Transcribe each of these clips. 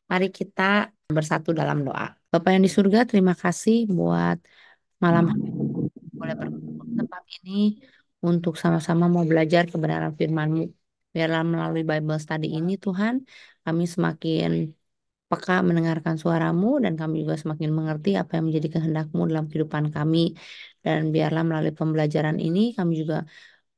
Mari kita bersatu dalam doa. Bapa yang di surga, terima kasih buat malam hari boleh berkumpul di tempat ini untuk sama-sama mau belajar kebenaran firman-Mu. Biarlah melalui Bible study ini Tuhan, kami semakin peka mendengarkan suara-Mu dan kami juga semakin mengerti apa yang menjadi kehendak-Mu dalam kehidupan kami. Dan biarlah melalui pembelajaran ini kami juga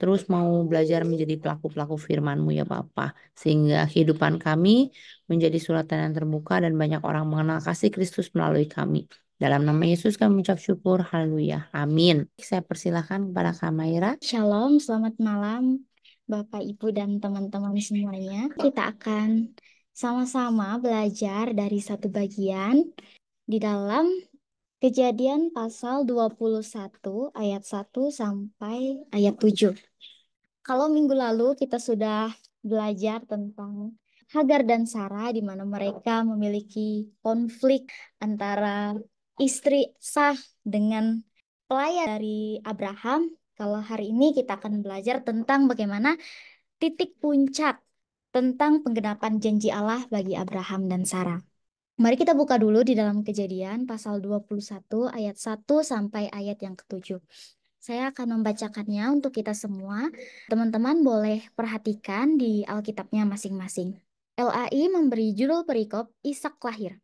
terus mau belajar menjadi pelaku-pelaku firman-Mu ya Bapa. Sehingga kehidupan kami menjadi suratan yang terbuka dan banyak orang mengenal kasih Kristus melalui kami. Dalam nama Yesus kami mengucap syukur. Haleluya. Amin. Saya persilahkan kepada Kak Maira. Shalom, selamat malam Bapak, Ibu, dan teman-teman semuanya. Kita akan sama-sama belajar dari satu bagian di dalam Kejadian pasal 21 ayat 1 sampai ayat 7. Kalau minggu lalu kita sudah belajar tentang Hagar dan Sarah di mana mereka memiliki konflik antara istri sah dengan pelayan dari Abraham. Kalau hari ini kita akan belajar tentang bagaimana titik puncak tentang penggenapan janji Allah bagi Abraham dan Sarah. Mari kita buka dulu di dalam Kejadian pasal 21 ayat 1 sampai ayat yang ke-7. Saya akan membacakannya untuk kita semua. Teman-teman boleh perhatikan di Alkitabnya masing-masing. LAI memberi judul perikop Ishak lahir.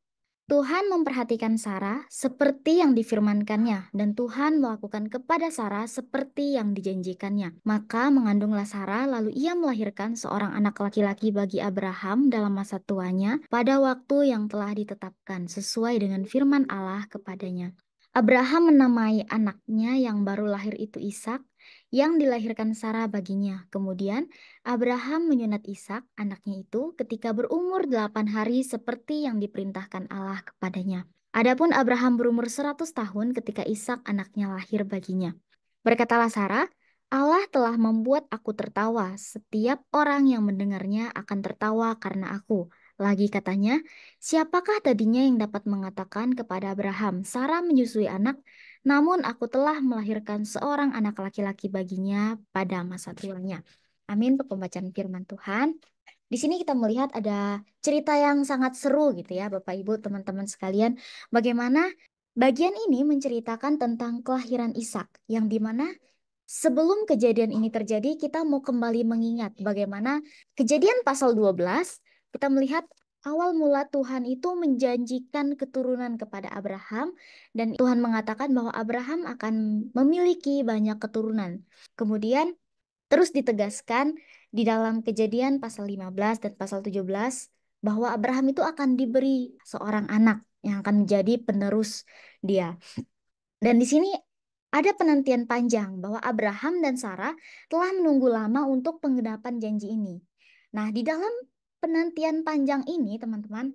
Tuhan memperhatikan Sarah seperti yang difirmankannya, dan Tuhan melakukan kepada Sarah seperti yang dijanjikannya. Maka mengandunglah Sarah, lalu ia melahirkan seorang anak laki-laki bagi Abraham dalam masa tuanya pada waktu yang telah ditetapkan sesuai dengan firman Allah kepadanya. Abraham menamai anaknya yang baru lahir itu Ishak, yang dilahirkan Sarah baginya. Kemudian Abraham menyunat Ishak, anaknya itu, ketika berumur 8 hari seperti yang diperintahkan Allah kepadanya. Adapun Abraham berumur 100 tahun ketika Ishak anaknya lahir baginya. Berkatalah Sarah, Allah telah membuat aku tertawa, setiap orang yang mendengarnya akan tertawa karena aku. Lagi katanya, siapakah tadinya yang dapat mengatakan kepada Abraham, Sarah menyusui anak, namun aku telah melahirkan seorang anak laki-laki baginya pada masa tuanya. Amin untuk pembacaan firman Tuhan. Di sini kita melihat ada cerita yang sangat seru gitu ya Bapak Ibu teman-teman sekalian. Bagaimana bagian ini menceritakan tentang kelahiran Ishak yang dimana sebelum kejadian ini terjadi kita mau kembali mengingat bagaimana Kejadian pasal 12 kita melihat awal mula Tuhan itu menjanjikan keturunan kepada Abraham dan Tuhan mengatakan bahwa Abraham akan memiliki banyak keturunan. Kemudian terus ditegaskan di dalam Kejadian pasal 15 dan pasal 17 bahwa Abraham itu akan diberi seorang anak yang akan menjadi penerus dia. Dan di sini ada penantian panjang bahwa Abraham dan Sarah telah menunggu lama untuk penggenapan janji ini. Nah, di dalam penantian panjang ini, teman-teman,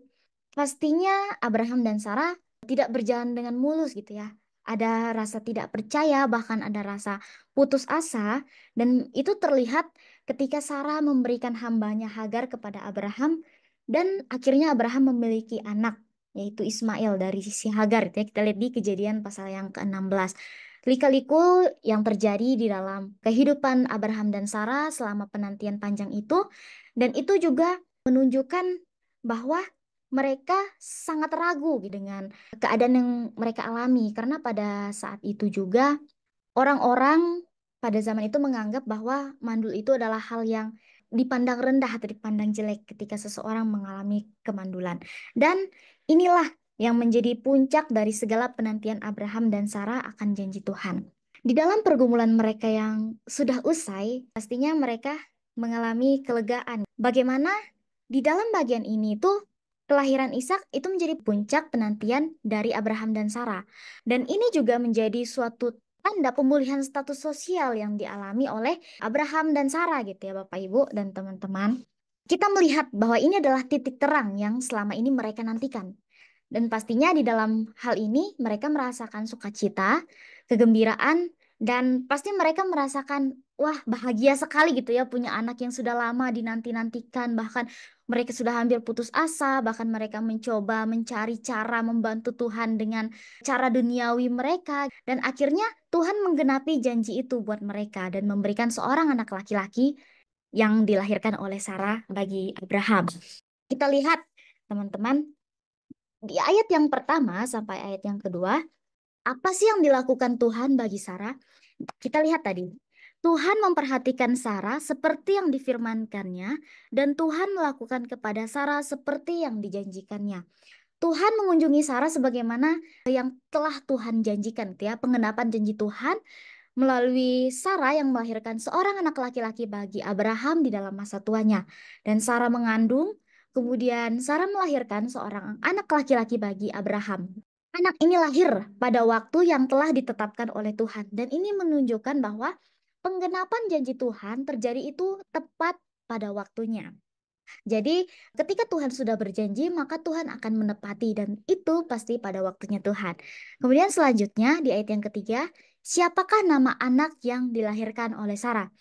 pastinya Abraham dan Sarah tidak berjalan dengan mulus gitu ya. Ada rasa tidak percaya, bahkan ada rasa putus asa, dan itu terlihat ketika Sarah memberikan hambanya Hagar kepada Abraham, dan akhirnya Abraham memiliki anak, yaitu Ismail dari sisi Hagar. Ya. Kita lihat di Kejadian pasal yang ke-16. Lika-liku yang terjadi di dalam kehidupan Abraham dan Sarah selama penantian panjang itu, dan itu juga menunjukkan bahwa mereka sangat ragu dengan keadaan yang mereka alami karena pada saat itu juga orang-orang pada zaman itu menganggap bahwa mandul itu adalah hal yang dipandang rendah atau dipandang jelek ketika seseorang mengalami kemandulan. Dan inilah yang menjadi puncak dari segala penantian Abraham dan Sarah akan janji Tuhan. Di dalam pergumulan mereka yang sudah usai, pastinya mereka mengalami kelegaan. Bagaimana di dalam bagian ini tuh kelahiran Ishak itu menjadi puncak penantian dari Abraham dan Sarah. Dan ini juga menjadi suatu tanda pemulihan status sosial yang dialami oleh Abraham dan Sarah gitu ya Bapak Ibu dan teman-teman. Kita melihat bahwa ini adalah titik terang yang selama ini mereka nantikan. Dan pastinya di dalam hal ini mereka merasakan sukacita, kegembiraan, dan pasti mereka merasakan, wah bahagia sekali gitu ya punya anak yang sudah lama dinanti-nantikan. Bahkan mereka sudah hampir putus asa, bahkan mereka mencoba mencari cara membantu Tuhan dengan cara duniawi mereka. Dan akhirnya Tuhan menggenapi janji itu buat mereka dan memberikan seorang anak laki-laki yang dilahirkan oleh Sarah bagi Abraham. Kita lihat, teman-teman, di ayat yang pertama sampai ayat yang kedua, apa sih yang dilakukan Tuhan bagi Sarah? Kita lihat tadi, Tuhan memperhatikan Sarah seperti yang difirmankannya, dan Tuhan melakukan kepada Sarah seperti yang dijanjikannya. Tuhan mengunjungi Sarah sebagaimana yang telah Tuhan janjikan, gitu ya, pengenapan janji Tuhan melalui Sarah yang melahirkan seorang anak laki-laki bagi Abraham di dalam masa tuanya. Dan Sarah mengandung, kemudian Sarah melahirkan seorang anak laki-laki bagi Abraham. Anak ini lahir pada waktu yang telah ditetapkan oleh Tuhan. Dan ini menunjukkan bahwa penggenapan janji Tuhan terjadi itu tepat pada waktunya. Jadi, ketika Tuhan sudah berjanji, maka Tuhan akan menepati, dan itu pasti pada waktunya Tuhan. Kemudian selanjutnya di ayat yang ketiga, siapakah nama anak yang dilahirkan oleh Sarah?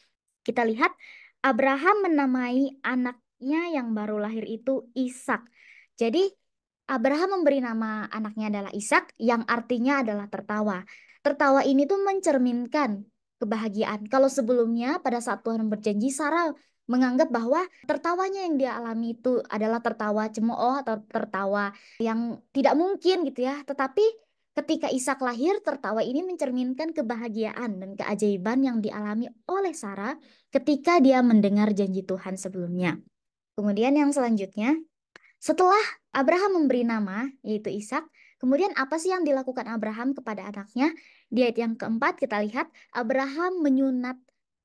Kita lihat Abraham menamai anaknya yang baru lahir itu Ishak. Jadi Abraham memberi nama anaknya adalah Ishak yang artinya adalah tertawa. Tertawa ini tuh mencerminkan kebahagiaan. Kalau sebelumnya pada saat Tuhan berjanji, Sarah menganggap bahwa tertawanya yang dia alami itu adalah tertawa cemooh atau tertawa yang tidak mungkin gitu ya. Tetapi ketika Ishak lahir, tertawa ini mencerminkan kebahagiaan dan keajaiban yang dialami oleh Sarah ketika dia mendengar janji Tuhan sebelumnya. Kemudian yang selanjutnya, setelah Abraham memberi nama, yaitu Ishak, kemudian apa sih yang dilakukan Abraham kepada anaknya? Di ayat yang keempat kita lihat Abraham menyunat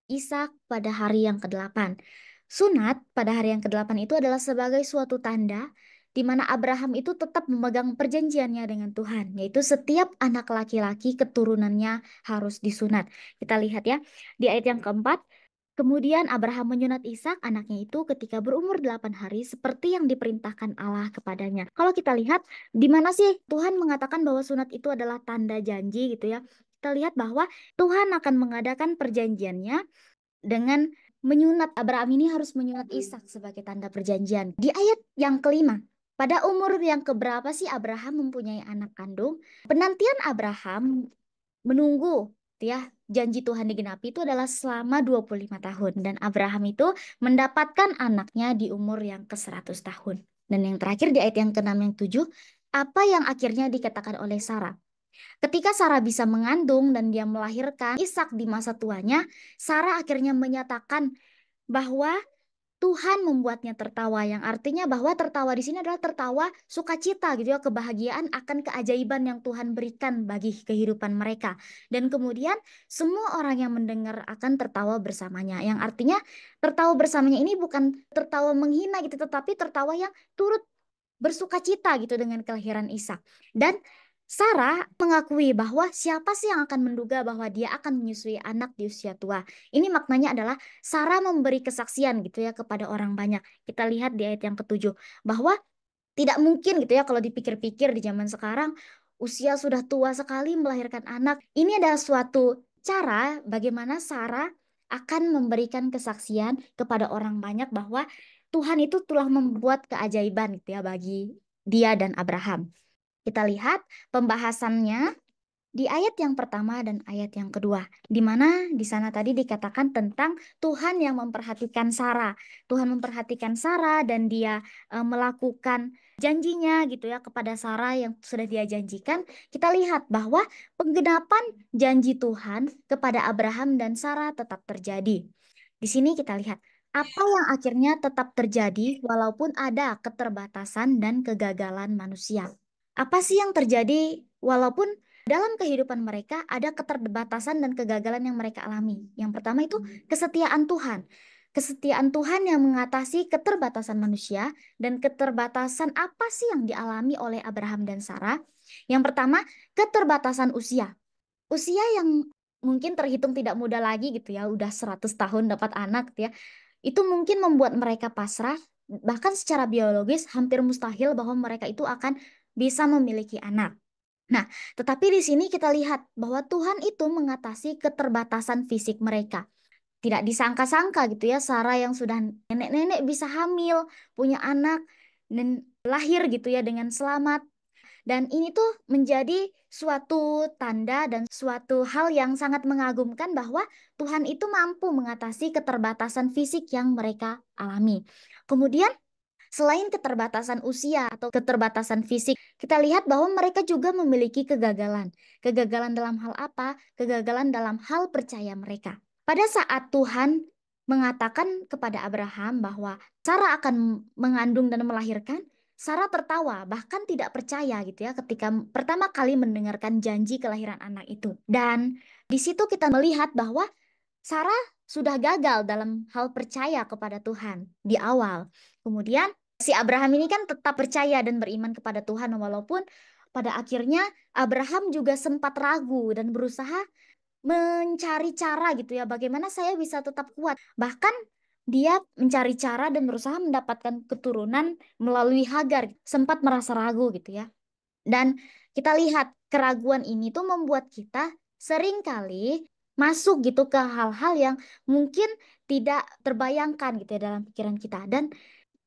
Ishak pada hari yang ke-8. Sunat pada hari yang ke-8 itu adalah sebagai suatu tanda di mana Abraham itu tetap memegang perjanjiannya dengan Tuhan, yaitu setiap anak laki-laki keturunannya harus disunat. Kita lihat ya, di ayat yang keempat, kemudian Abraham menyunat Ishak anaknya itu ketika berumur 8 hari seperti yang diperintahkan Allah kepadanya. Kalau kita lihat di mana sih Tuhan mengatakan bahwa sunat itu adalah tanda janji gitu ya. Kita lihat bahwa Tuhan akan mengadakan perjanjiannya dengan menyunat. Abraham ini harus menyunat Ishak sebagai tanda perjanjian. Di ayat yang kelima, pada umur yang keberapa sih Abraham mempunyai anak kandung? Penantian Abraham menunggu ya janji Tuhan digenapi itu adalah selama 25 tahun, dan Abraham itu mendapatkan anaknya di umur yang ke-100 tahun. Dan yang terakhir di ayat yang ke-6 yang 7, apa yang akhirnya dikatakan oleh Sarah? Ketika Sarah bisa mengandung dan dia melahirkan Ishak di masa tuanya, Sarah akhirnya menyatakan bahwa Tuhan membuatnya tertawa, yang artinya bahwa tertawa di sini adalah tertawa sukacita gitu ya, kebahagiaan akan keajaiban yang Tuhan berikan bagi kehidupan mereka. Dan kemudian semua orang yang mendengar akan tertawa bersamanya, yang artinya tertawa bersamanya ini bukan tertawa menghina gitu, tetapi tertawa yang turut bersukacita gitu dengan kelahiran Ishak. Dan Sarah mengakui bahwa siapa sih yang akan menduga bahwa dia akan menyusui anak di usia tua. Ini maknanya adalah Sarah memberi kesaksian gitu ya kepada orang banyak. Kita lihat di ayat yang ketujuh bahwa tidak mungkin gitu ya kalau dipikir-pikir di zaman sekarang usia sudah tua sekali melahirkan anak. Ini adalah suatu cara bagaimana Sarah akan memberikan kesaksian kepada orang banyak bahwa Tuhan itu telah membuat keajaiban gitu ya bagi dia dan Abraham. Kita lihat pembahasannya di ayat yang pertama dan ayat yang kedua, di mana di sana tadi dikatakan tentang Tuhan yang memperhatikan Sarah. Tuhan memperhatikan Sarah dan dia melakukan janjinya gitu ya kepada Sarah yang sudah dia janjikan. Kita lihat bahwa penggenapan janji Tuhan kepada Abraham dan Sarah tetap terjadi. Di sini kita lihat apa yang akhirnya tetap terjadi walaupun ada keterbatasan dan kegagalan manusia. Apa sih yang terjadi walaupun dalam kehidupan mereka ada keterbatasan dan kegagalan yang mereka alami? Yang pertama itu kesetiaan Tuhan. Kesetiaan Tuhan yang mengatasi keterbatasan manusia. Dan keterbatasan apa sih yang dialami oleh Abraham dan Sarah? Yang pertama, keterbatasan usia. Usia yang mungkin terhitung tidak muda lagi gitu ya, udah 100 tahun dapat anak gitu ya. Itu mungkin membuat mereka pasrah, bahkan secara biologis hampir mustahil bahwa mereka itu akan bisa memiliki anak. Nah, tetapi di sini kita lihat bahwa Tuhan itu mengatasi keterbatasan fisik mereka. Tidak disangka-sangka gitu ya, Sarah yang sudah nenek-nenek bisa hamil, punya anak, dan lahir gitu ya dengan selamat. Dan ini tuh menjadi suatu tanda dan suatu hal yang sangat mengagumkan bahwa Tuhan itu mampu mengatasi keterbatasan fisik yang mereka alami. Kemudian selain keterbatasan usia atau keterbatasan fisik, kita lihat bahwa mereka juga memiliki kegagalan. Kegagalan dalam hal apa? Kegagalan dalam hal percaya mereka. Pada saat Tuhan mengatakan kepada Abraham bahwa Sarah akan mengandung dan melahirkan, Sarah tertawa, bahkan tidak percaya gitu ya ketika pertama kali mendengarkan janji kelahiran anak itu. Dan di situ kita melihat bahwa Sarah sudah gagal dalam hal percaya kepada Tuhan di awal. Kemudian si Abraham ini kan tetap percaya dan beriman kepada Tuhan walaupun pada akhirnya Abraham juga sempat ragu dan berusaha mencari cara gitu ya bagaimana saya bisa tetap kuat. Bahkan dia mencari cara dan berusaha mendapatkan keturunan melalui Hagar. Sempat merasa ragu gitu ya. Dan kita lihat keraguan ini tuh membuat kita seringkali masuk gitu ke hal-hal yang mungkin tidak terbayangkan gitu ya dalam pikiran kita. Dan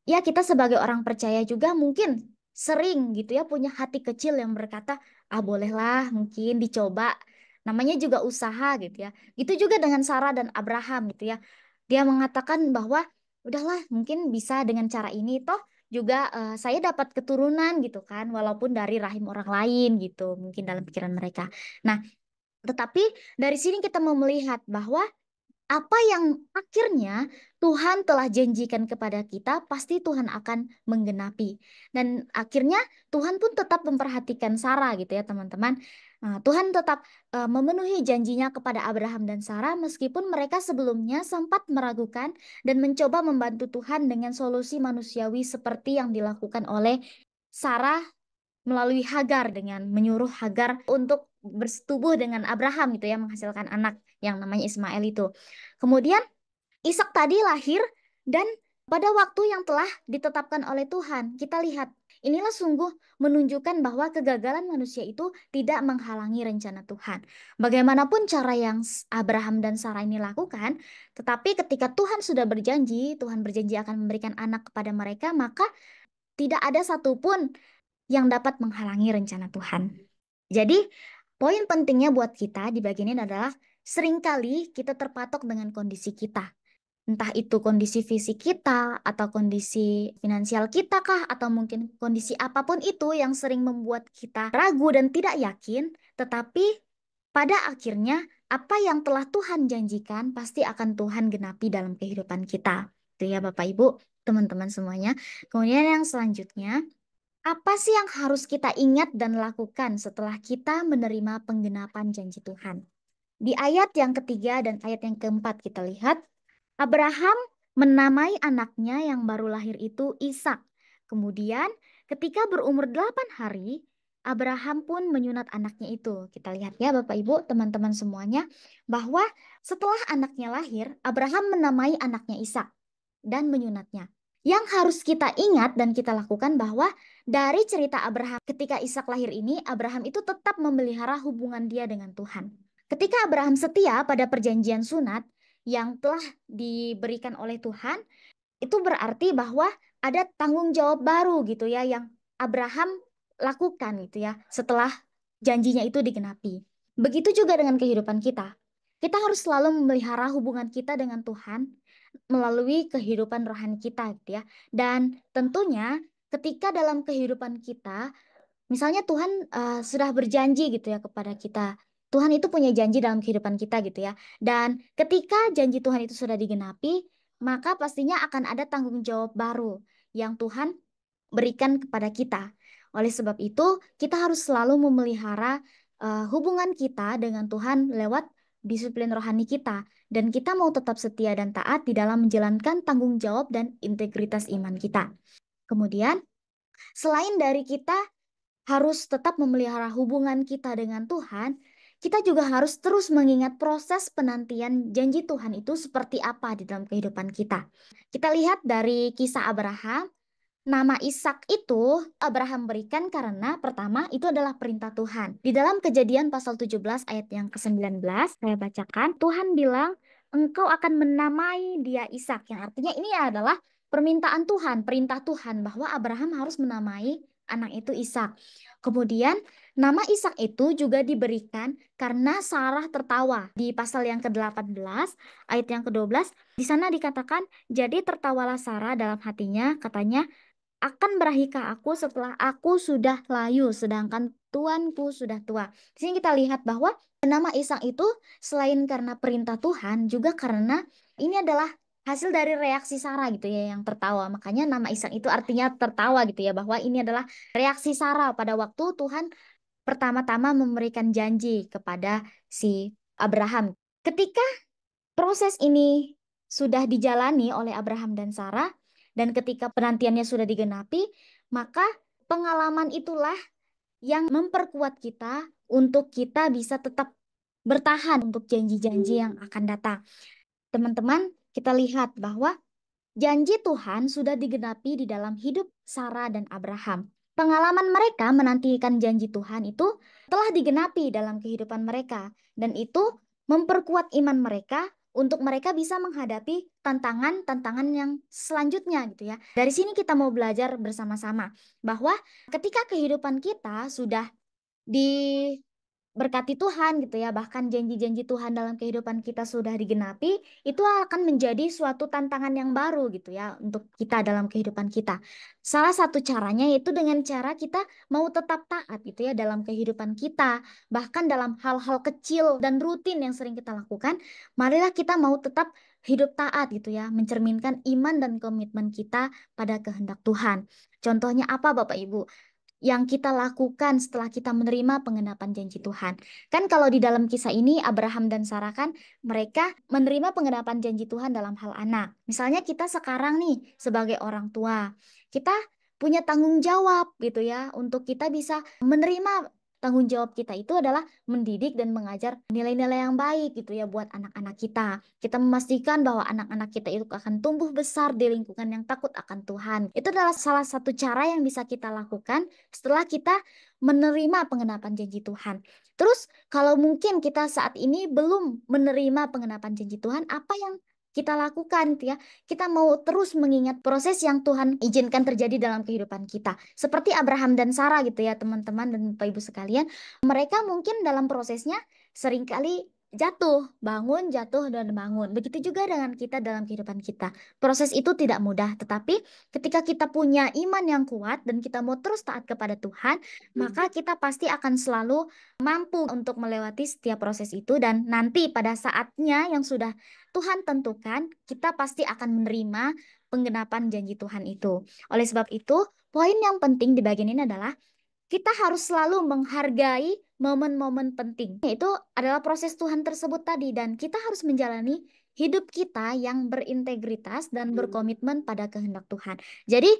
ya kita sebagai orang percaya juga mungkin sering gitu ya punya hati kecil yang berkata, ah bolehlah mungkin dicoba. Namanya juga usaha gitu ya. Itu juga dengan Sarah dan Abraham gitu ya. Dia mengatakan bahwa udahlah mungkin bisa dengan cara ini toh juga saya dapat keturunan gitu kan walaupun dari rahim orang lain gitu mungkin dalam pikiran mereka. Nah, tetapi dari sini kita mau melihat bahwa apa yang akhirnya Tuhan telah janjikan kepada kita, pasti Tuhan akan menggenapi. Dan akhirnya Tuhan pun tetap memperhatikan Sarah gitu ya teman-teman. Nah, Tuhan tetap memenuhi janjinya kepada Abraham dan Sarah meskipun mereka sebelumnya sempat meragukan dan mencoba membantu Tuhan dengan solusi manusiawi seperti yang dilakukan oleh Sarah melalui Hagar dengan menyuruh Hagar untuk bersetubuh dengan Abraham gitu ya menghasilkan anak yang namanya Ismail itu. Kemudian Ishak tadi lahir dan pada waktu yang telah ditetapkan oleh Tuhan. Kita lihat, inilah sungguh menunjukkan bahwa kegagalan manusia itu tidak menghalangi rencana Tuhan. Bagaimanapun cara yang Abraham dan Sarah ini lakukan, tetapi ketika Tuhan sudah berjanji, Tuhan berjanji akan memberikan anak kepada mereka, maka tidak ada satupun yang dapat menghalangi rencana Tuhan. Jadi, poin pentingnya buat kita di bagian ini adalah seringkali kita terpatok dengan kondisi kita. Entah itu kondisi fisik kita, atau kondisi finansial kita kah, atau mungkin kondisi apapun itu yang sering membuat kita ragu dan tidak yakin, tetapi pada akhirnya apa yang telah Tuhan janjikan pasti akan Tuhan genapi dalam kehidupan kita. Itu ya Bapak Ibu, teman-teman semuanya. Kemudian yang selanjutnya, apa sih yang harus kita ingat dan lakukan setelah kita menerima penggenapan janji Tuhan? Di ayat yang ketiga dan ayat yang keempat kita lihat, Abraham menamai anaknya yang baru lahir itu Ishak. Kemudian ketika berumur 8 hari, Abraham pun menyunat anaknya itu. Kita lihat ya Bapak Ibu, teman-teman semuanya, bahwa setelah anaknya lahir, Abraham menamai anaknya Ishak dan menyunatnya. Yang harus kita ingat dan kita lakukan bahwa dari cerita Abraham ketika Ishak lahir ini, Abraham itu tetap memelihara hubungan dia dengan Tuhan. Ketika Abraham setia pada perjanjian sunat yang telah diberikan oleh Tuhan, itu berarti bahwa ada tanggung jawab baru gitu ya yang Abraham lakukan gitu ya setelah janjinya itu digenapi. Begitu juga dengan kehidupan kita. Kita harus selalu memelihara hubungan kita dengan Tuhan melalui kehidupan rohani kita gitu ya. Dan tentunya ketika dalam kehidupan kita, misalnya Tuhan sudah berjanji gitu ya kepada kita. Tuhan itu punya janji dalam kehidupan kita gitu ya. Dan ketika janji Tuhan itu sudah digenapi, maka pastinya akan ada tanggung jawab baru yang Tuhan berikan kepada kita. Oleh sebab itu, kita harus selalu memelihara hubungan kita dengan Tuhan lewat disiplin rohani kita. Dan kita mau tetap setia dan taat di dalam menjalankan tanggung jawab dan integritas iman kita. Kemudian, selain dari kita harus tetap memelihara hubungan kita dengan Tuhan, kita juga harus terus mengingat proses penantian janji Tuhan itu seperti apa di dalam kehidupan kita. Kita lihat dari kisah Abraham, nama Ishak itu Abraham berikan karena pertama itu adalah perintah Tuhan. Di dalam Kejadian pasal 17 ayat yang ke-19 saya bacakan, Tuhan bilang, engkau akan menamai dia Ishak. Yang artinya ini adalah permintaan Tuhan, perintah Tuhan bahwa Abraham harus menamai anak itu Ishak. Kemudian nama Ishak itu juga diberikan karena Sarah tertawa. Di pasal yang ke-18 ayat yang ke-12 di sana dikatakan, jadi tertawalah Sarah dalam hatinya, katanya, akan berahikah aku setelah aku sudah layu, sedangkan tuanku sudah tua. Di sini kita lihat bahwa nama Ishak itu selain karena perintah Tuhan, juga karena ini adalah hasil dari reaksi Sarah gitu ya yang tertawa. Makanya nama Ishak itu artinya tertawa gitu ya, bahwa ini adalah reaksi Sarah pada waktu Tuhan pertama-tama memberikan janji kepada si Abraham. Ketika proses ini sudah dijalani oleh Abraham dan Sarah, dan ketika penantiannya sudah digenapi, maka pengalaman itulah yang memperkuat kita untuk kita bisa tetap bertahan untuk janji-janji yang akan datang. Teman-teman, kita lihat bahwa janji Tuhan sudah digenapi di dalam hidup Sarah dan Abraham. Pengalaman mereka menantikan janji Tuhan itu telah digenapi dalam kehidupan mereka, dan itu memperkuat iman mereka untuk mereka bisa menghadapi tantangan-tantangan yang selanjutnya gitu ya. Dari sini kita mau belajar bersama-sama bahwa ketika kehidupan kita sudah diberkati Tuhan gitu ya, bahkan janji-janji Tuhan dalam kehidupan kita sudah digenapi, itu akan menjadi suatu tantangan yang baru gitu ya untuk kita dalam kehidupan kita. Salah satu caranya yaitu dengan cara kita mau tetap taat gitu ya dalam kehidupan kita, bahkan dalam hal-hal kecil dan rutin yang sering kita lakukan, marilah kita mau tetap hidup taat gitu ya, mencerminkan iman dan komitmen kita pada kehendak Tuhan. Contohnya apa Bapak Ibu? Yang kita lakukan setelah kita menerima pengenapan janji Tuhan. Kan kalau di dalam kisah ini Abraham dan Sarah kan mereka menerima pengenapan janji Tuhan dalam hal anak. Misalnya kita sekarang nih sebagai orang tua, kita punya tanggung jawab gitu ya untuk kita bisa menerima tanggung jawab kita itu adalah mendidik dan mengajar nilai-nilai yang baik gitu ya buat anak-anak kita. Kita memastikan bahwa anak-anak kita itu akan tumbuh besar di lingkungan yang takut akan Tuhan. Itu adalah salah satu cara yang bisa kita lakukan setelah kita menerima pengenapan janji Tuhan. Terus kalau mungkin kita saat ini belum menerima pengenapan janji Tuhan, apa yang kita lakukan gitu ya? Kita mau terus mengingat proses yang Tuhan izinkan terjadi dalam kehidupan kita. Seperti Abraham dan Sarah gitu ya, teman-teman dan Bapak Ibu sekalian. Mereka mungkin dalam prosesnya seringkali bangun, jatuh, dan bangun. Begitu juga dengan kita dalam kehidupan kita. Proses itu tidak mudah, tetapi ketika kita punya iman yang kuat dan kita mau terus taat kepada Tuhan, maka kita pasti akan selalu mampu untuk melewati setiap proses itu, dan nanti pada saatnya yang sudah Tuhan tentukan, kita pasti akan menerima penggenapan janji Tuhan itu. Oleh sebab itu, poin yang penting di bagian ini adalah kita harus selalu menghargai momen-momen penting. Itu adalah proses Tuhan tersebut tadi, dan kita harus menjalani hidup kita yang berintegritas dan berkomitmen pada kehendak Tuhan. Jadi,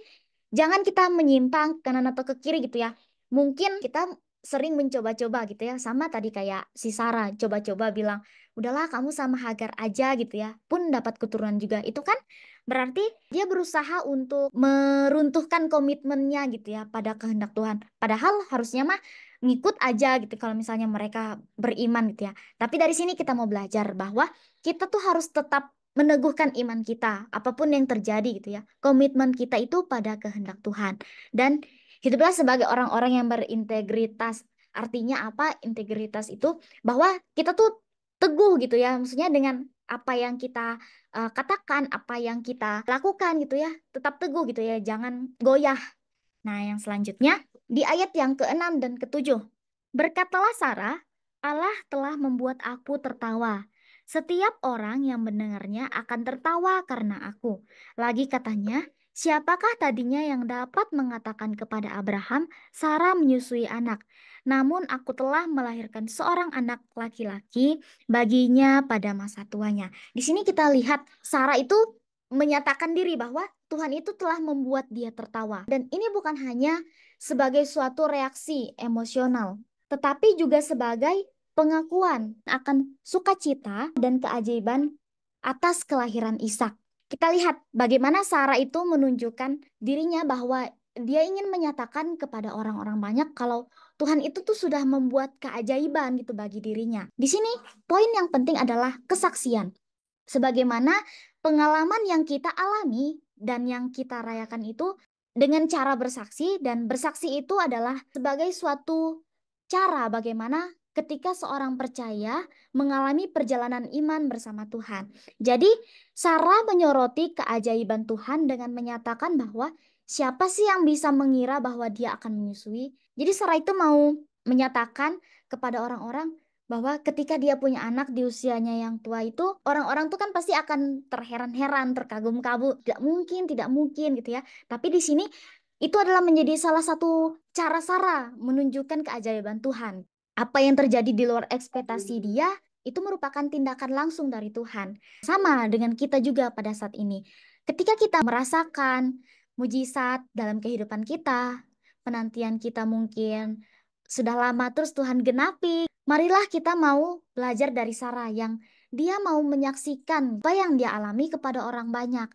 jangan kita menyimpang ke kanan atau ke kiri gitu ya. Mungkin kita sering mencoba-coba gitu ya, sama tadi kayak si Sarah coba-coba bilang, udahlah kamu sama Hagar aja gitu ya, pun dapat keturunan juga. Itu kan berarti dia berusaha untuk meruntuhkan komitmennya gitu ya pada kehendak Tuhan. Padahal harusnya mah ngikut aja gitu kalau misalnya mereka beriman gitu ya. Tapi dari sini kita mau belajar bahwa kita tuh harus tetap meneguhkan iman kita apapun yang terjadi gitu ya. Komitmen kita itu pada kehendak Tuhan. Dan hiduplah sebagai orang-orang yang berintegritas. Artinya apa? Integritas itu bahwa kita tuh teguh gitu ya. Maksudnya dengan apa yang kita katakan, apa yang kita lakukan gitu ya, tetap teguh gitu ya, jangan goyah. Nah, yang selanjutnya di ayat yang ke-6 dan ke-7. Berkatalah Sarah, Allah telah membuat aku tertawa. Setiap orang yang mendengarnya akan tertawa karena aku. Lagi katanya, siapakah tadinya yang dapat mengatakan kepada Abraham, Sarah menyusui anak? Namun aku telah melahirkan seorang anak laki-laki baginya pada masa tuanya. Di sini kita lihat Sarah itu menyatakan diri bahwa Tuhan itu telah membuat dia tertawa. Dan ini bukan hanya sebagai suatu reaksi emosional, tetapi juga sebagai pengakuan akan sukacita dan keajaiban atas kelahiran Ishak. Kita lihat bagaimana Sarah itu menunjukkan dirinya bahwa dia ingin menyatakan kepada orang-orang banyak kalau Tuhan itu tuh sudah membuat keajaiban gitu bagi dirinya. Di sini poin yang penting adalah kesaksian. Sebagaimana pengalaman yang kita alami dan yang kita rayakan itu dengan cara bersaksi, dan bersaksi itu adalah sebagai suatu cara bagaimana ketika seorang percaya mengalami perjalanan iman bersama Tuhan. Jadi, Sarah menyoroti keajaiban Tuhan dengan menyatakan bahwa siapa sih yang bisa mengira bahwa dia akan menyusui? Jadi, Sarah itu mau menyatakan kepada orang-orang bahwa ketika dia punya anak di usianya yang tua itu, orang-orang tuh kan pasti akan terheran-heran, terkagum-kagum, tidak mungkin gitu ya. Tapi di sini itu adalah menjadi salah satu cara Sarah menunjukkan keajaiban Tuhan. Apa yang terjadi di luar ekspektasi dia itu merupakan tindakan langsung dari Tuhan. Sama dengan kita juga pada saat ini. Ketika kita merasakan mujizat dalam kehidupan kita, penantian kita mungkin sudah lama terus Tuhan genapi. Marilah kita mau belajar dari Sarah yang dia mau menyaksikan apa yang dia alami kepada orang banyak.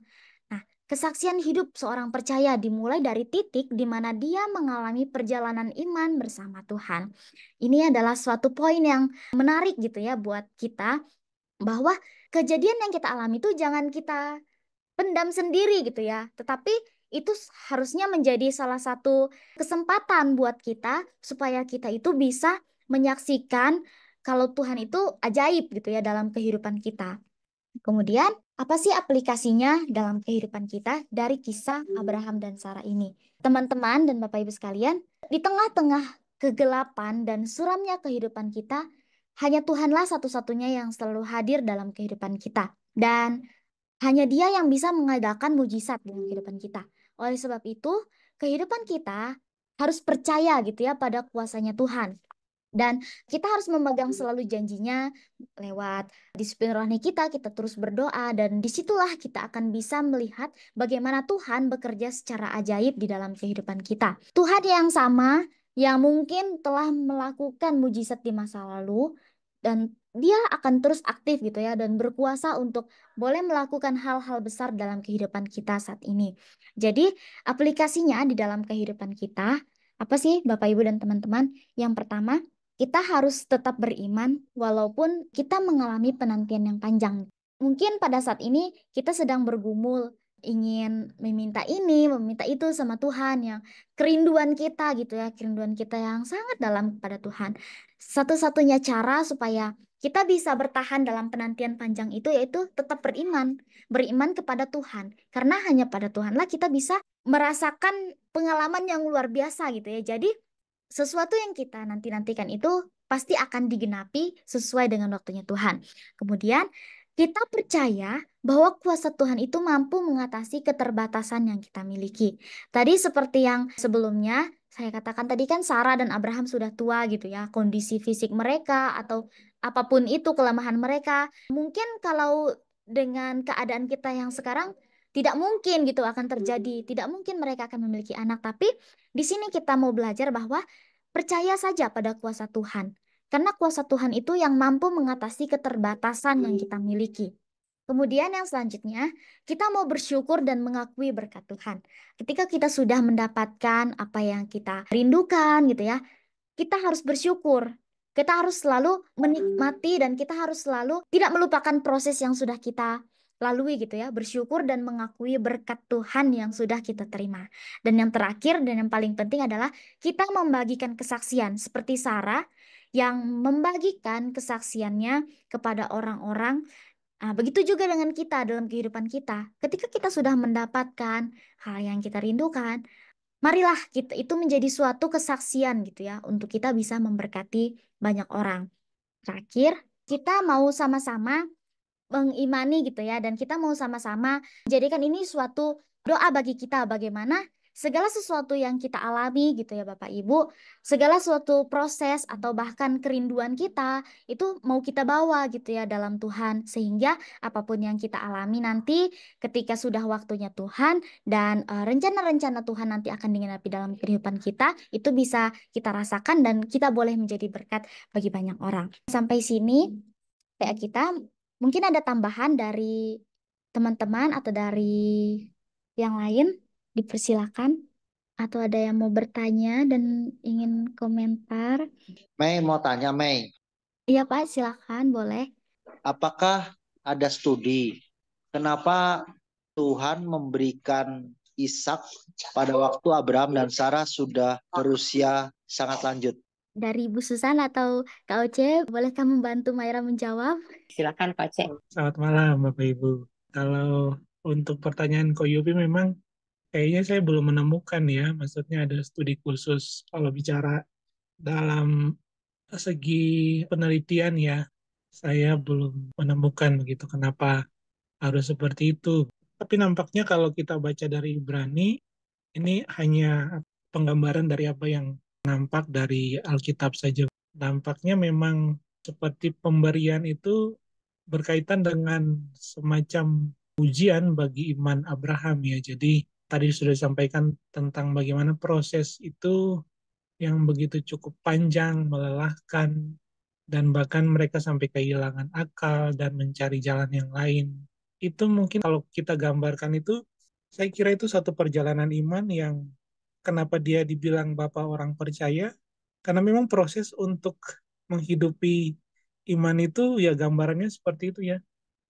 Nah, kesaksian hidup seorang percaya dimulai dari titik di mana dia mengalami perjalanan iman bersama Tuhan. Ini adalah suatu poin yang menarik gitu ya buat kita, bahwa kejadian yang kita alami itu jangan kita pendam sendiri gitu ya. Tetapi itu harusnya menjadi salah satu kesempatan buat kita supaya kita itu bisa menyaksikan kalau Tuhan itu ajaib gitu ya dalam kehidupan kita. Kemudian, apa sih aplikasinya dalam kehidupan kita dari kisah Abraham dan Sarah ini? Teman-teman dan Bapak Ibu sekalian, di tengah-tengah kegelapan dan suramnya kehidupan kita, hanya Tuhanlah satu-satunya yang selalu hadir dalam kehidupan kita. Dan hanya Dia yang bisa mengadakan mujizat dalam kehidupan kita. Oleh sebab itu, kehidupan kita harus percaya gitu ya pada kuasanya Tuhan. Dan kita harus memegang selalu janjinya lewat disiplin rohani kita, kita terus berdoa, dan disitulah kita akan bisa melihat bagaimana Tuhan bekerja secara ajaib di dalam kehidupan kita. Tuhan yang sama, yang mungkin telah melakukan mujizat di masa lalu, dan dia akan terus aktif gitu ya, dan berkuasa untuk boleh melakukan hal-hal besar dalam kehidupan kita saat ini. Jadi, aplikasinya di dalam kehidupan kita, apa sih Bapak Ibu dan teman-teman? Yang pertama, kita harus tetap beriman walaupun kita mengalami penantian yang panjang. Mungkin pada saat ini kita sedang bergumul, ingin meminta ini, meminta itu sama Tuhan, yang kerinduan kita gitu ya, kerinduan kita yang sangat dalam kepada Tuhan. Satu-satunya cara supaya kita bisa bertahan dalam penantian panjang itu yaitu tetap beriman, beriman kepada Tuhan. Karena hanya pada Tuhanlah kita bisa merasakan pengalaman yang luar biasa gitu ya. Jadi sesuatu yang kita nanti-nantikan itu pasti akan digenapi sesuai dengan waktunya Tuhan. Kemudian kita percaya bahwa kuasa Tuhan itu mampu mengatasi keterbatasan yang kita miliki. Tadi seperti yang sebelumnya saya katakan tadi kan Sarah dan Abraham sudah tua gitu ya, kondisi fisik mereka atau apapun itu kelemahan mereka. Mungkin kalau dengan keadaan kita yang sekarang tidak mungkin gitu akan terjadi, tidak mungkin mereka akan memiliki anak, tapi di sini kita mau belajar bahwa percaya saja pada kuasa Tuhan. Karena kuasa Tuhan itu yang mampu mengatasi keterbatasan yang kita miliki. Kemudian yang selanjutnya, kita mau bersyukur dan mengakui berkat Tuhan. Ketika kita sudah mendapatkan apa yang kita rindukan gitu ya, kita harus bersyukur. Kita harus selalu menikmati dan kita harus selalu tidak melupakan proses yang sudah kita lalui gitu ya. Bersyukur dan mengakui berkat Tuhan yang sudah kita terima. Dan yang terakhir dan yang paling penting adalah kita membagikan kesaksian seperti Sarah yang membagikan kesaksiannya kepada orang-orang. Nah, begitu juga dengan kita dalam kehidupan kita. Ketika kita sudah mendapatkan hal yang kita rindukan, marilah kita itu menjadi suatu kesaksian gitu ya untuk kita bisa memberkati banyak orang. Terakhir, kita mau sama-sama mengimani gitu ya dan kita mau sama-sama menjadikan ini suatu doa bagi kita bagaimana segala sesuatu yang kita alami gitu ya Bapak Ibu, segala suatu proses atau bahkan kerinduan kita itu mau kita bawa gitu ya dalam Tuhan sehingga apapun yang kita alami nanti ketika sudah waktunya Tuhan dan rencana-rencana Tuhan nanti akan digenapi dalam kehidupan kita itu bisa kita rasakan dan kita boleh menjadi berkat bagi banyak orang. Sampai sini PA kita. Mungkin ada tambahan dari teman-teman atau dari yang lain, dipersilakan. Atau ada yang mau bertanya dan ingin komentar. Mei mau tanya, Mei, Iya Pak, silakan, boleh. apakah ada studi kenapa Tuhan memberikan Ishak pada waktu Abraham dan Sarah sudah berusia sangat lanjut? Dari Bu Susan atau Kak Oce, bolehkah membantu Maira menjawab? Silakan Pak Cek. Selamat malam Bapak Ibu. Kalau untuk pertanyaan Ko Yupi memang kayaknya saya belum menemukan ya, maksudnya ada studi khusus kalau bicara dalam segi penelitian ya, saya belum menemukan begitu kenapa harus seperti itu. Tapi nampaknya kalau kita baca dari Ibrani, ini hanya penggambaran dari apa yang nampak dari Alkitab saja. Nampaknya memang seperti pemberian itu berkaitan dengan semacam ujian bagi iman Abraham ya. Jadi tadi sudah disampaikan tentang bagaimana proses itu yang begitu cukup panjang, melelahkan, dan bahkan mereka sampai kehilangan akal dan mencari jalan yang lain. Itu mungkin kalau kita gambarkan itu, saya kira itu satu perjalanan iman yang kenapa dia dibilang bapak orang percaya, karena memang proses untuk menghidupi iman itu ya gambarannya seperti itu ya,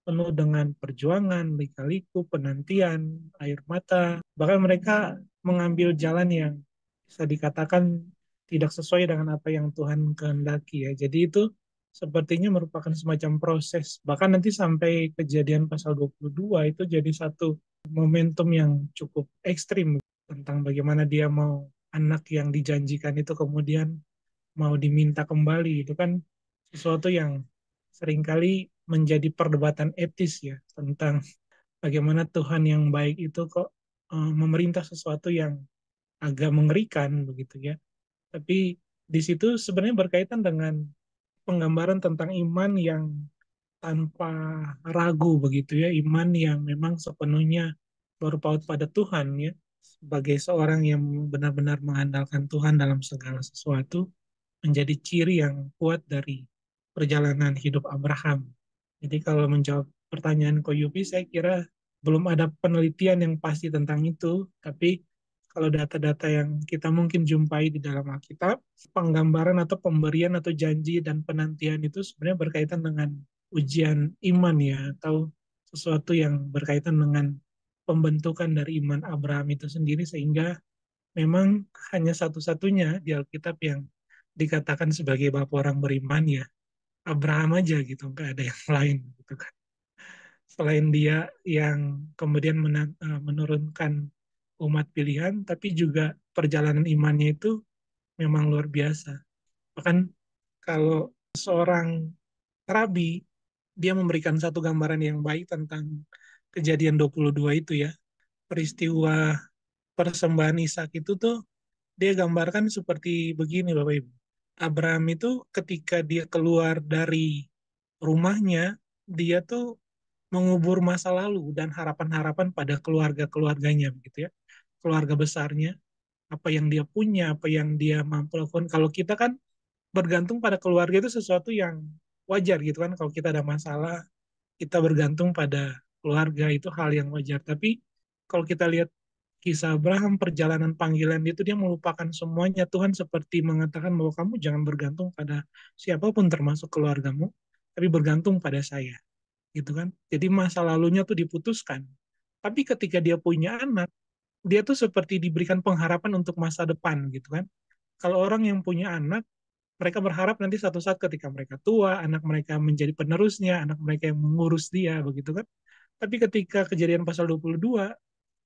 penuh dengan perjuangan, lika-liku, penantian, air mata. Bahkan mereka mengambil jalan yang bisa dikatakan tidak sesuai dengan apa yang Tuhan kehendaki ya. Jadi itu sepertinya merupakan semacam proses. Bahkan nanti sampai kejadian pasal 22 itu jadi satu momentum yang cukup ekstrim tentang bagaimana dia mau anak yang dijanjikan itu kemudian mau diminta kembali. Itu kan sesuatu yang seringkali menjadi perdebatan etis ya tentang bagaimana Tuhan yang baik itu kok memerintah sesuatu yang agak mengerikan begitu ya. Tapi di situ sebenarnya berkaitan dengan penggambaran tentang iman yang tanpa ragu begitu ya, iman yang memang sepenuhnya berpaut pada Tuhan ya. Sebagai seorang yang benar-benar mengandalkan Tuhan dalam segala sesuatu menjadi ciri yang kuat dari perjalanan hidup Abraham. Jadi kalau menjawab pertanyaan Koyupi, saya kira belum ada penelitian yang pasti tentang itu, tapi kalau data-data yang kita mungkin jumpai di dalam Alkitab, penggambaran atau pemberian atau janji dan penantian itu sebenarnya berkaitan dengan ujian iman ya, atau sesuatu yang berkaitan dengan pembentukan dari iman Abraham itu sendiri, sehingga memang hanya satu-satunya di Alkitab yang dikatakan sebagai bapak orang beriman ya Abraham aja gitu, nggak ada yang lain gitu kan. Selain dia yang kemudian menurunkan umat pilihan, tapi juga perjalanan imannya itu memang luar biasa. Bahkan kalau seorang rabi, dia memberikan satu gambaran yang baik tentang kejadian 22 itu ya. Peristiwa persembahan Ishak itu tuh dia gambarkan seperti begini Bapak Ibu. Abraham itu ketika dia keluar dari rumahnya, dia tuh mengubur masa lalu dan harapan-harapan pada keluarga-keluarganya begitu ya. Keluarga besarnya, apa yang dia punya, apa yang dia mampu lakukan. Kalau kita kan bergantung pada keluarga itu sesuatu yang wajar gitu kan. Kalau kita ada masalah, kita bergantung pada keluarga itu hal yang wajar. Tapi kalau kita lihat kisah Abraham, perjalanan panggilan itu dia melupakan semuanya. Tuhan seperti mengatakan bahwa kamu jangan bergantung pada siapapun termasuk keluargamu, tapi bergantung pada saya. Gitu kan. Jadi masa lalunya tuh diputuskan. Tapi ketika dia punya anak, dia tuh seperti diberikan pengharapan untuk masa depan gitu kan. Kalau orang yang punya anak, mereka berharap nanti satu saat ketika mereka tua, anak mereka menjadi penerusnya, anak mereka yang mengurus dia, begitu kan. Tapi ketika kejadian pasal 22,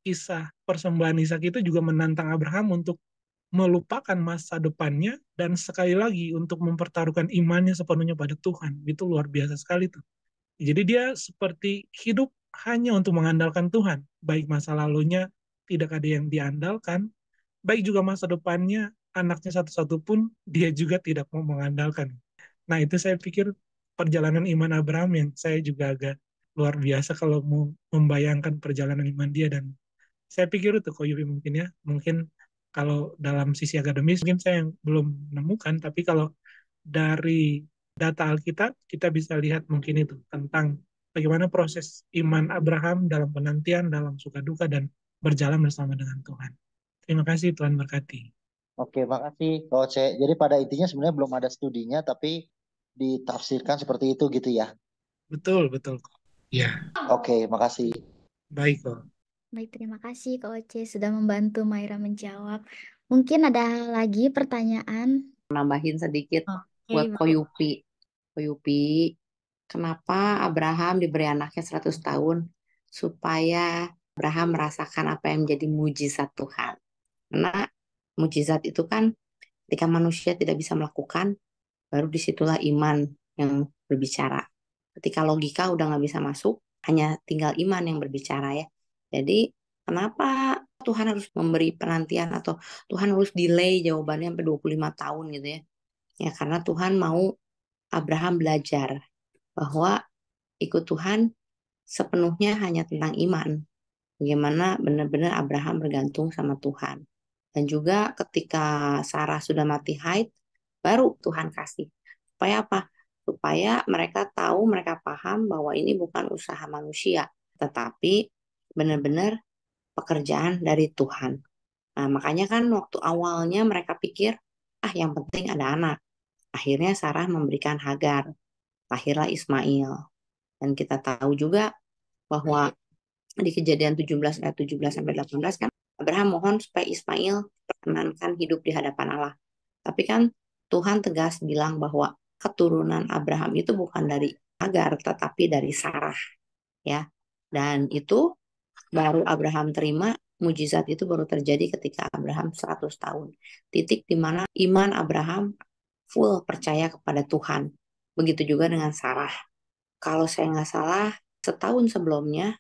kisah persembahan Ishak itu juga menantang Abraham untuk melupakan masa depannya dan sekali lagi untuk mempertaruhkan imannya sepenuhnya pada Tuhan. Itu luar biasa sekali tuh. Jadi dia seperti hidup hanya untuk mengandalkan Tuhan. Baik masa lalunya tidak ada yang diandalkan, baik juga masa depannya anaknya satu-satu pun dia juga tidak mau mengandalkan. Nah itu saya pikir perjalanan iman Abraham yang saya juga agak luar biasa kalau mau membayangkan perjalanan iman dia dan saya pikir itu kok Yupi mungkin ya, mungkin kalau dalam sisi akademis mungkin saya yang belum menemukan, tapi kalau dari data Alkitab kita bisa lihat mungkin itu tentang bagaimana proses iman Abraham dalam penantian, dalam suka duka dan berjalan bersama dengan Tuhan. Terima kasih Tuhan berkati. Oke, makasih Coach. Jadi pada intinya sebenarnya belum ada studinya, tapi ditafsirkan seperti itu gitu ya. Betul, betul kok. Ya, Oke, makasih. baik kok. Baik, terima kasih Kak Oce sudah membantu Maira menjawab. Mungkin ada lagi pertanyaan? Nambahin sedikit Oke, buat Ibu. Koyupi. Koyupi, kenapa Abraham diberi anaknya 100 tahun? Supaya Abraham merasakan apa yang menjadi mujizat Tuhan. Karena mujizat itu kan ketika manusia tidak bisa melakukan, baru disitulah iman yang berbicara. Ketika logika udah nggak bisa masuk, hanya tinggal iman yang berbicara ya. Jadi kenapa Tuhan harus memberi penantian atau Tuhan harus delay jawabannya sampai 25 tahun gitu ya. Ya karena Tuhan mau Abraham belajar bahwa ikut Tuhan sepenuhnya hanya tentang iman. Bagaimana benar-benar Abraham bergantung sama Tuhan. Dan juga ketika Sarah sudah mati haid, baru Tuhan kasih. Supaya apa? Supaya mereka tahu, mereka paham bahwa ini bukan usaha manusia, tetapi benar-benar pekerjaan dari Tuhan. Nah, makanya kan waktu awalnya mereka pikir, yang penting ada anak. Akhirnya Sarah memberikan Hagar, lahirlah Ismail. Dan kita tahu juga bahwa di Kejadian 17 ayat 17 sampai 18 kan Abraham mohon supaya Ismail perkenankan hidup di hadapan Allah. Tapi kan Tuhan tegas bilang bahwa keturunan Abraham itu bukan dari Hagar tetapi dari Sarah ya. Dan itu baru Abraham terima, mujizat itu baru terjadi ketika Abraham 100 tahun. Titik di mana iman Abraham full percaya kepada Tuhan. Begitu juga dengan Sarah. Kalau saya nggak salah, setahun sebelumnya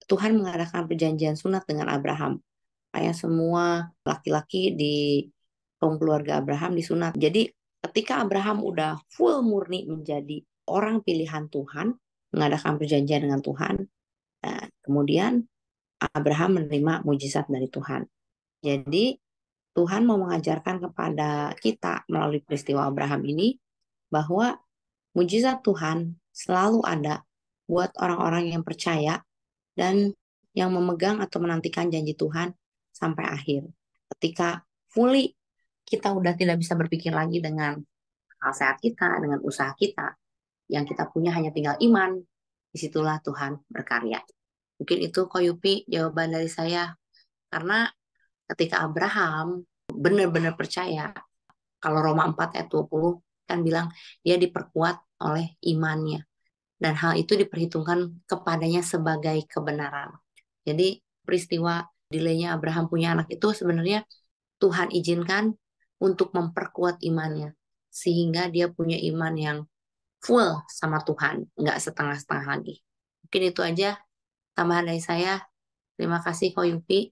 Tuhan mengadakan perjanjian sunat dengan Abraham. Kayak semua laki-laki di kaum keluarga Abraham disunat. Jadi ketika Abraham udah full murni menjadi orang pilihan Tuhan, mengadakan perjanjian dengan Tuhan, nah, kemudian Abraham menerima mujizat dari Tuhan. Jadi Tuhan mau mengajarkan kepada kita melalui peristiwa Abraham ini bahwa mujizat Tuhan selalu ada buat orang-orang yang percaya dan yang memegang atau menantikan janji Tuhan sampai akhir. Ketika fully kita udah tidak bisa berpikir lagi dengan akal sehat kita, dengan usaha kita, yang kita punya hanya tinggal iman, disitulah Tuhan berkarya. Mungkin itu Koyupi jawaban dari saya. Karena ketika Abraham benar-benar percaya, kalau Roma 4 ayat 20 kan bilang dia diperkuat oleh imannya. Dan hal itu diperhitungkan kepadanya sebagai kebenaran. Jadi peristiwa delaynya Abraham punya anak itu sebenarnya Tuhan izinkan untuk memperkuat imannya. Sehingga dia punya iman yang full sama Tuhan, nggak setengah-setengah lagi. Mungkin itu aja tambahan dari saya. Terima kasih Ko Yupi.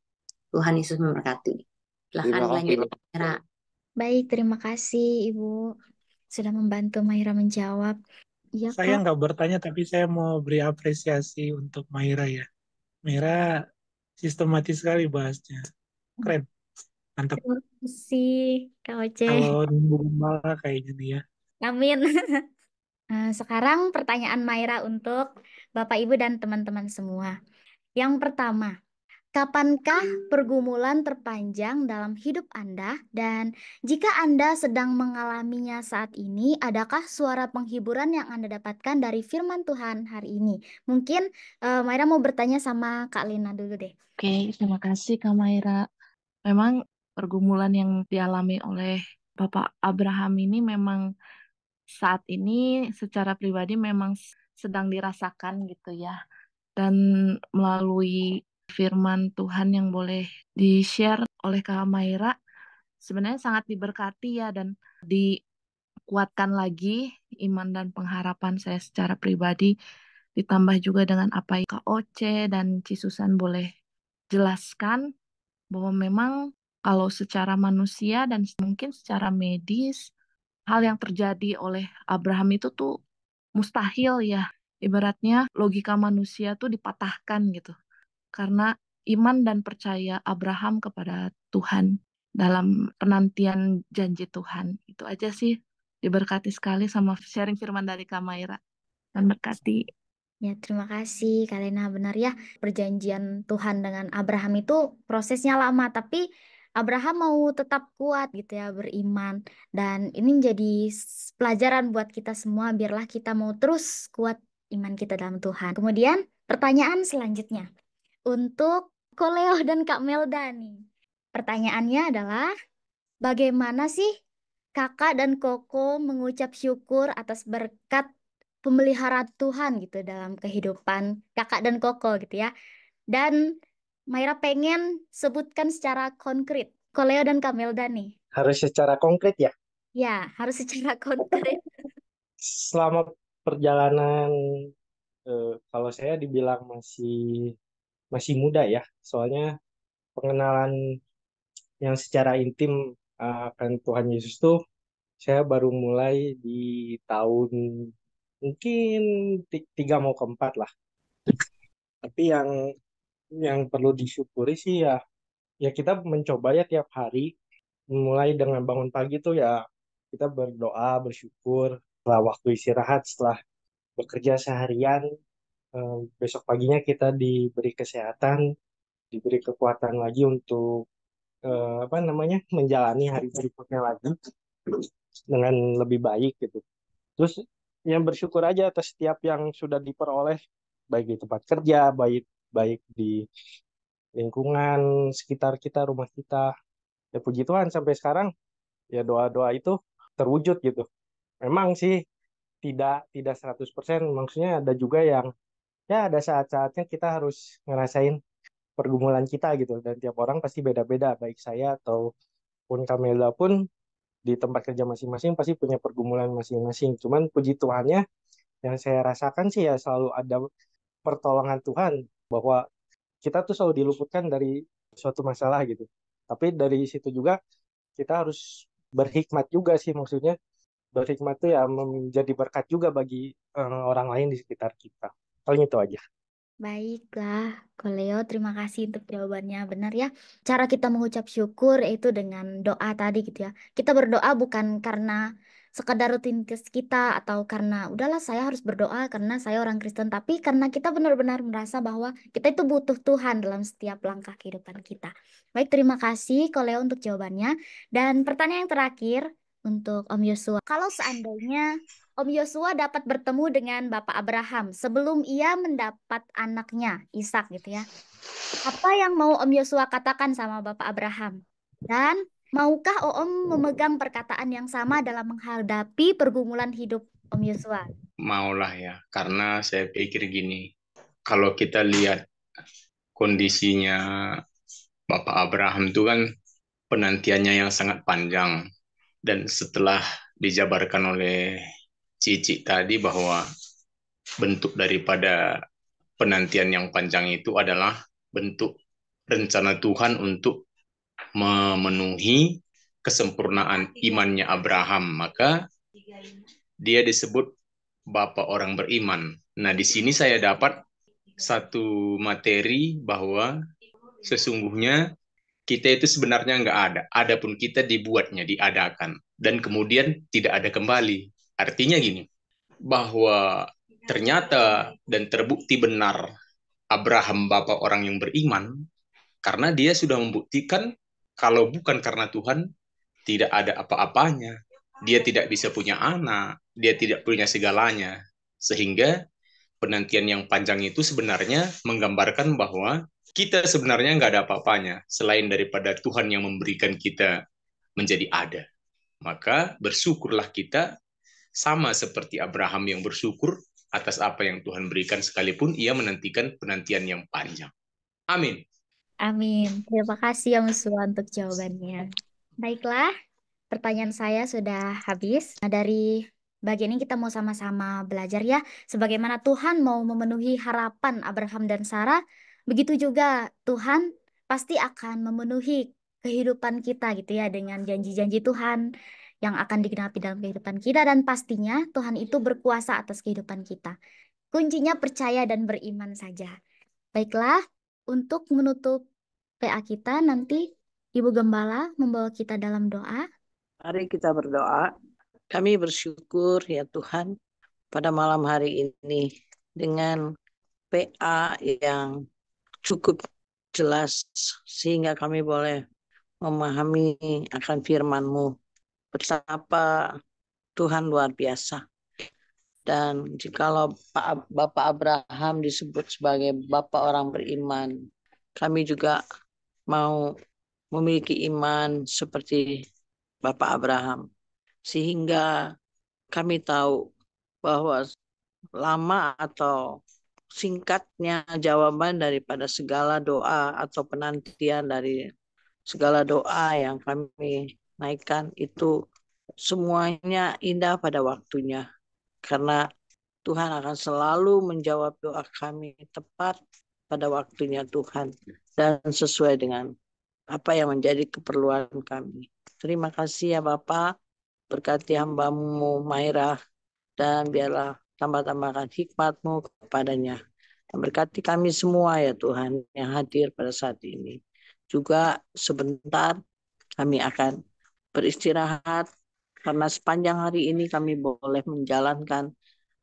Tuhan Yesus memberkati. Silahkan Terima kasih. dilanjut, Mira. Baik, terima kasih Ibu sudah membantu Maira menjawab. Iya, Saya Kak. nggak bertanya, tapi saya mau beri apresiasi untuk Maira ya. Maira sistematis sekali bahasnya. Keren, mantap. Terima kasih, Kak Oce. Kalau nunggu malah kayaknya nih ya. Amin. Sekarang pertanyaan Maira untuk Bapak, Ibu, dan teman-teman semua. Yang pertama, kapankah pergumulan terpanjang dalam hidup Anda? Dan jika Anda sedang mengalaminya saat ini, adakah suara penghiburan yang Anda dapatkan dari firman Tuhan hari ini? Mungkin Maira mau bertanya sama Kak Lina dulu deh. Oke, terima kasih Kak Maira. Memang pergumulan yang dialami oleh Bapak Abraham ini memang saat ini secara pribadi memang sedang dirasakan gitu ya. Dan melalui firman Tuhan yang boleh di-share oleh Kak Maira, sebenarnya sangat diberkati ya dan dikuatkan lagi iman dan pengharapan saya secara pribadi. Ditambah juga dengan apa yang Kak Oce dan Cisusan boleh jelaskan bahwa memang kalau secara manusia dan mungkin secara medis, hal yang terjadi oleh Abraham itu tuh mustahil ya. Ibaratnya logika manusia tuh dipatahkan gitu. Karena iman dan percaya Abraham kepada Tuhan dalam penantian janji Tuhan. Itu aja sih. Diberkati sekali sama sharing firman dari Kak Maira. Dan berkati. Ya, terima kasih Kak Lina. Benar ya, perjanjian Tuhan dengan Abraham itu prosesnya lama, tapi Abraham mau tetap kuat gitu ya, beriman. Dan ini menjadi pelajaran buat kita semua, biarlah kita mau terus kuat iman kita dalam Tuhan. Kemudian pertanyaan selanjutnya. Untuk Koleo dan Kak Melda nih. Pertanyaannya adalah, bagaimana sih Kakak dan Koko mengucap syukur atas berkat pemeliharaan Tuhan gitu dalam kehidupan Kakak dan Koko gitu ya. Dan Maira pengen sebutkan secara konkret. Koleo dan Kak Melda nih. Harus secara konkret ya. Ya, harus secara konkret. Selama perjalanan, kalau saya dibilang masih muda ya, soalnya pengenalan yang secara intim akan Tuhan Yesus tuh saya baru mulai di tahun mungkin 3 mau ke 4 lah. Tapi yang perlu disyukuri sih ya, ya kita mencoba ya tiap hari, mulai dengan bangun pagi tuh ya kita berdoa, bersyukur. Setelah waktu istirahat, setelah bekerja seharian, besok paginya kita diberi kesehatan, diberi kekuatan lagi untuk apa namanya menjalani hari berikutnya lagi dengan lebih baik gitu. Terus yang bersyukur aja atas setiap yang sudah diperoleh, baik di tempat kerja, baik baik di lingkungan sekitar kita, rumah kita. Ya puji Tuhan sampai sekarang ya doa-doa itu terwujud gitu. Memang sih tidak 100%, maksudnya ada juga yang ya ada saat-saatnya kita harus ngerasain pergumulan kita gitu, dan tiap orang pasti beda-beda, baik saya ataupun Kamela pun di tempat kerja masing-masing pasti punya pergumulan masing-masing. Cuman puji Tuhannya yang saya rasakan sih ya selalu ada pertolongan Tuhan, bahwa kita tuh selalu diluputkan dari suatu masalah gitu. Tapi dari situ juga kita harus berhikmat juga sih, maksudnya berhikmat tuh ya menjadi berkat juga bagi orang lain di sekitar kita. Paling itu aja. Baiklah, Koleo, terima kasih untuk jawabannya. Benar ya, cara kita mengucap syukur itu dengan doa tadi gitu ya. Kita berdoa bukan karena sekedar rutinitas kita atau karena udahlah saya harus berdoa karena saya orang Kristen, tapi karena kita benar-benar merasa bahwa kita itu butuh Tuhan dalam setiap langkah kehidupan kita. Baik, terima kasih Koleo untuk jawabannya. Dan pertanyaan yang terakhir untuk Om Yosua. Kalau seandainya Om Yosua dapat bertemu dengan Bapak Abraham sebelum ia mendapat anaknya, Ishak gitu ya. Apa yang mau Om Yosua katakan sama Bapak Abraham? Dan maukah Om memegang perkataan yang sama dalam menghadapi pergumulan hidup Om Yosua? Maulah ya, karena saya pikir gini, kalau kita lihat kondisinya Bapak Abraham itu kan penantiannya yang sangat panjang. Dan setelah dijabarkan oleh Cici tadi bahwa bentuk daripada penantian yang panjang itu adalah bentuk rencana Tuhan untuk memenuhi kesempurnaan imannya Abraham. Maka dia disebut Bapak orang beriman. Nah, di sini saya dapat satu materi bahwa sesungguhnya kita itu sebenarnya nggak ada. Adapun kita dibuatnya, diadakan. Dan kemudian tidak ada kembali. Artinya gini, bahwa ternyata dan terbukti benar Abraham bapak orang yang beriman, karena dia sudah membuktikan kalau bukan karena Tuhan, tidak ada apa-apanya. Dia tidak bisa punya anak, dia tidak punya segalanya. Sehingga penantian yang panjang itu sebenarnya menggambarkan bahwa kita sebenarnya nggak ada apa-apanya selain daripada Tuhan yang memberikan kita menjadi ada. Maka bersyukurlah kita sama seperti Abraham yang bersyukur atas apa yang Tuhan berikan sekalipun ia menantikan penantian yang panjang. Amin. Amin. Terima kasih Om Yosua untuk jawabannya. Baiklah, pertanyaan saya sudah habis. Nah, dari bagian ini kita mau sama-sama belajar ya. Sebagaimana Tuhan mau memenuhi harapan Abraham dan Sarah, begitu juga Tuhan pasti akan memenuhi kehidupan kita gitu ya dengan janji-janji Tuhan yang akan digenapi dalam kehidupan kita, dan pastinya Tuhan itu berkuasa atas kehidupan kita. Kuncinya percaya dan beriman saja. Baiklah, untuk menutup PA kita nanti Ibu Gembala membawa kita dalam doa. Mari kita berdoa. Kami bersyukur ya Tuhan pada malam hari ini dengan PA yang cukup jelas sehingga kami boleh memahami akan firman-Mu betapa Tuhan luar biasa. Dan jikalau Bapak Abraham disebut sebagai Bapak orang beriman, kami juga mau memiliki iman seperti Bapak Abraham. Sehingga kami tahu bahwa lama atau singkatnya jawaban daripada segala doa atau penantian dari segala doa yang kami naikkan itu semuanya indah pada waktunya. Karena Tuhan akan selalu menjawab doa kami tepat pada waktunya Tuhan dan sesuai dengan apa yang menjadi keperluan kami. Terima kasih ya Bapak, berkati hambamu Maira dan biarlah tambah-tambahkan hikmat-Mu kepadanya. Dan berkati kami semua ya Tuhan yang hadir pada saat ini. Juga sebentar kami akan beristirahat karena sepanjang hari ini kami boleh menjalankan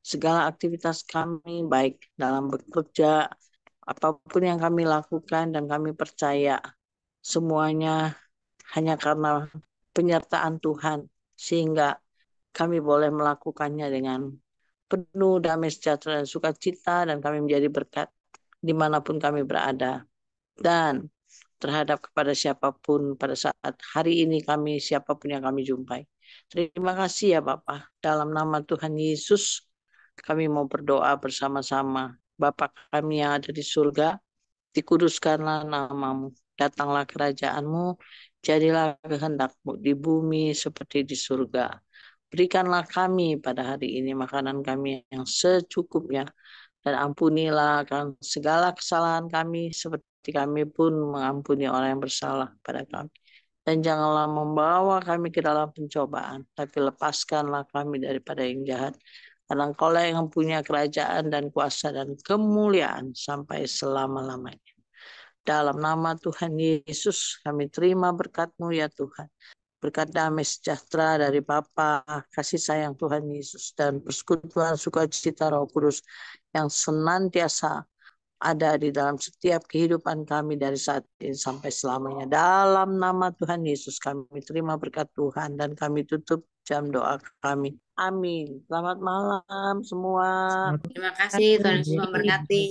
segala aktivitas kami baik dalam bekerja, apapun yang kami lakukan dan kami percaya semuanya hanya karena penyertaan Tuhan sehingga kami boleh melakukannya dengan penuh damai sejahtera dan sukacita dan kami menjadi berkat dimanapun kami berada. Dan terhadap kepada siapapun pada saat hari ini kami, siapapun yang kami jumpai. Terima kasih ya Bapak. Dalam nama Tuhan Yesus, kami mau berdoa bersama-sama. Bapa kami yang ada di surga, dikuduskanlah namamu. Datanglah kerajaanmu, jadilah kehendak-Mu di bumi seperti di surga. Berikanlah kami pada hari ini makanan kami yang secukupnya, dan ampunilah akan segala kesalahan kami seperti kami pun mengampuni orang yang bersalah pada kami. Dan janganlah membawa kami ke dalam pencobaan, tapi lepaskanlah kami daripada yang jahat. Karena Engkaulah yang mempunyai kerajaan dan kuasa dan kemuliaan sampai selama-lamanya. Dalam nama Tuhan Yesus kami terima berkat-Mu ya Tuhan. Berkat damai sejahtera dari Bapa, kasih sayang Tuhan Yesus, dan persekutuan sukacita Roh Kudus yang senantiasa ada di dalam setiap kehidupan kami dari saat ini sampai selamanya. Dalam nama Tuhan Yesus kami terima berkat Tuhan dan kami tutup jam doa kami. Amin. Selamat malam semua. Selamat Terima kasih, Tuhan Yesus malam. memberkati.